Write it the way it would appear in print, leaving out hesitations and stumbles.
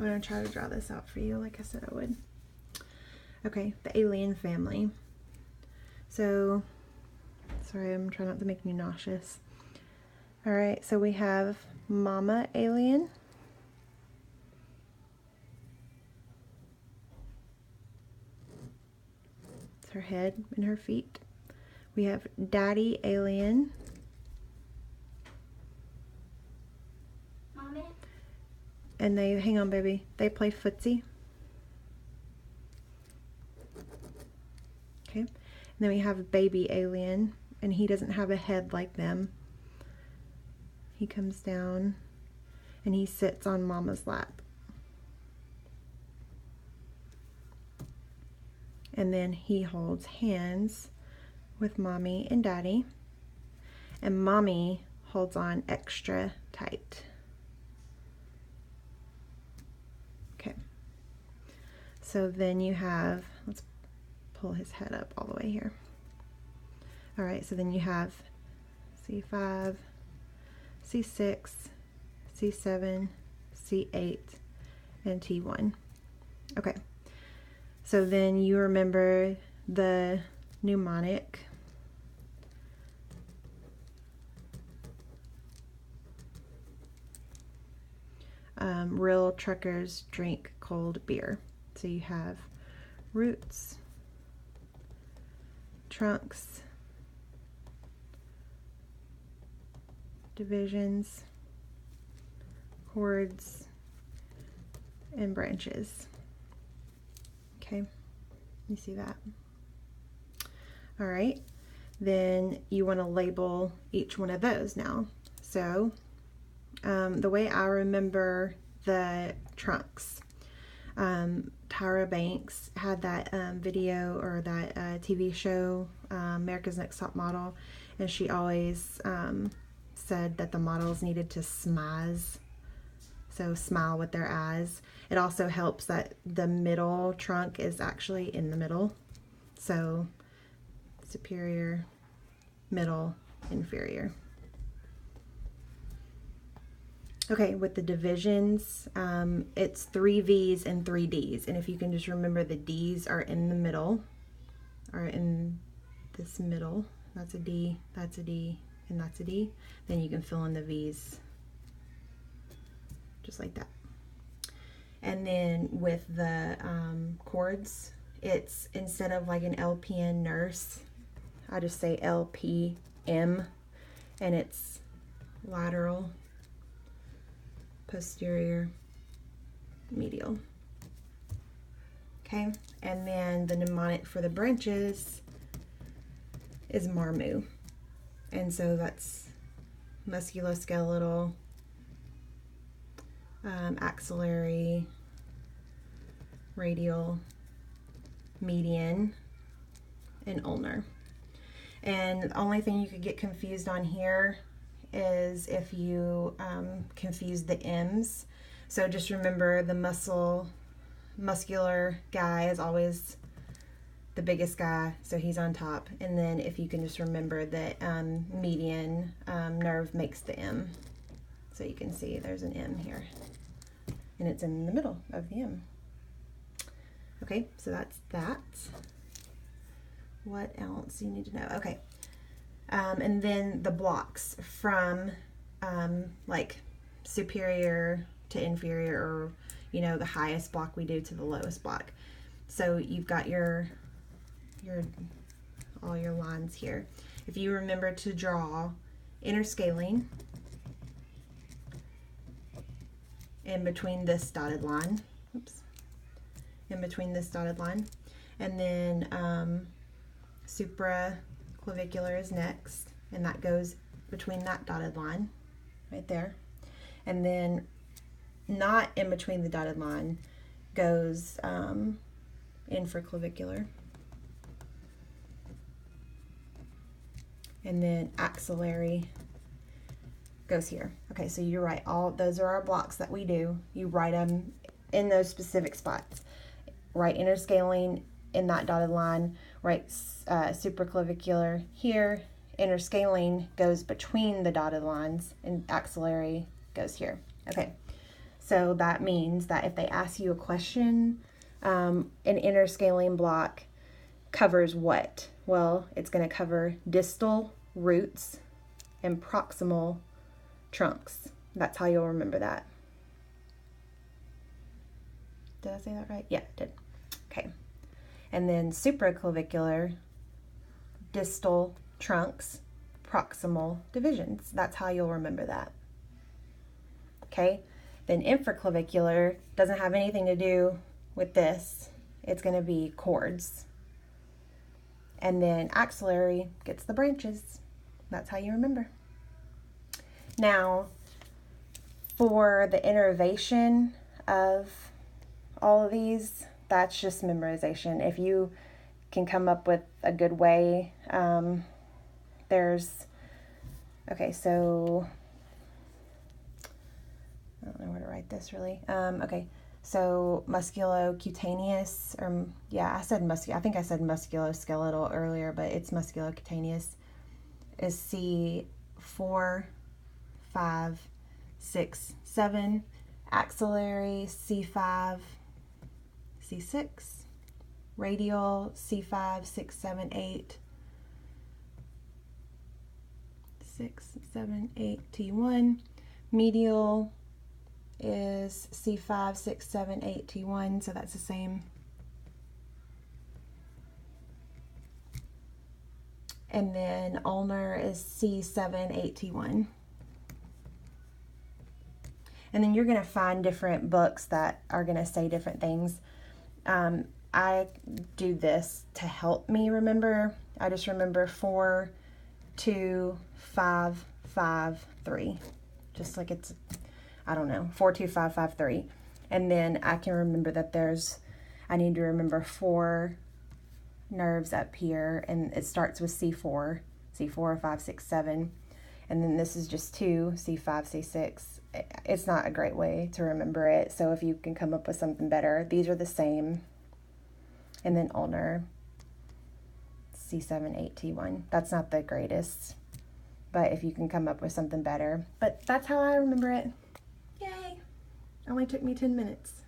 I'm going to try to draw this out for you like I said I would. Okay, the alien family. So, sorry, I'm trying not to make me nauseous. Alright, so we have Mama Alien. It's her head and her feet. We have Daddy Alien. Mommy? And they, hang on baby, they play footsie. Okay, and then we have Baby Alien, and he doesn't have a head like them. He comes down and he sits on Mama's lap. And then he holds hands with Mommy and Daddy. And Mommy holds on extra tight. Okay. So then you have, let's pull his head up all the way here. All right, so then you have C5, C6, C7, C8, and T1. Okay, so then you remember the mnemonic. Real truckers drink cold beer. So you have roots, trunks, divisions, chords, and branches. Okay, you see that? All right, then you want to label each one of those now. So the way I remember the trunks, Tyra Banks had that video or that TV show, America's Next Top Model, and she always said that the models needed to smize, so smile with their eyes. It also helps that the middle trunk is actually in the middle, so superior, middle, inferior. Okay, with the divisions, it's 3 V's and 3 D's, and if you can just remember the D's are in the middle, or in this middle, that's a D, that's a D, and that's a D, then you can fill in the V's just like that. And then with the chords, it's instead of like an LPN nurse, I just say LPM, and it's lateral, posterior, medial. Okay, and then the mnemonic for the branches is MARMU, and so that's musculoskeletal, axillary, radial, median, and ulnar. And the only thing you could get confused on here is if you confuse the M's. So just remember the muscular guy is always the biggest guy, so he's on top. And then if you can just remember that median nerve makes the M. So you can see there's an M here, and it's in the middle of the M. Okay, so that's that. What else do you need to know? Okay. And then the blocks from like superior to inferior, or you know, the highest block we do to the lowest block. So you've got your all your lines here. If you remember to draw interscaling in between this dotted line, oops, in between this dotted line, and then supraclavicular is next, and that goes between that dotted line right there, and then not in between the dotted line goes infraclavicular, and then axillary goes here. Okay, so you write all those are our blocks that we do. You write them in those specific spots. Write interscaling in that dotted line, write supraclavicular here, interscaling goes between the dotted lines, and axillary goes here. Okay, So that means that if they ask you a question, an interscalene block covers what? Well, it's going to cover distal roots and proximal trunks. That's how you'll remember that. Did I say that right? Yeah, I did. Okay. And then supraclavicular, distal trunks, proximal divisions. That's how you'll remember that. Okay. Then infraclavicular doesn't have anything to do with this. It's going to be cords. And then axillary gets the branches. That's how you remember. Now, for the innervation of all of these, that's just memorization. If you can come up with a good way, okay, so I don't know where to write this really. Okay, so musculocutaneous, I think I said musculoskeletal earlier, but it's musculocutaneous, is C4, 5, 6, 7. Axillary, C5, C6. Radial, C5, 6, 7, 8. 6, 7, 8, T1. Medial is C5, 6, 7, 8, T1, so that's the same. And then ulnar is C7, 8, T1. And then you're going to find different books that are going to say different things. I do this to help me remember. I just remember 4, 2, 5, 5, 3. Just like it's, I don't know, 4, 2, 5, 5, 3. And then I can remember that I need to remember 4 nerves up here, and it starts with C4, 5, 6, 7. And then this is just 2, C5, C6. It's not a great way to remember it. So if you can come up with something better, these are the same. And then ulnar, C7, 8, T1. That's not the greatest, but if you can come up with something better. But that's how I remember it. Yay! Only took me 10 minutes.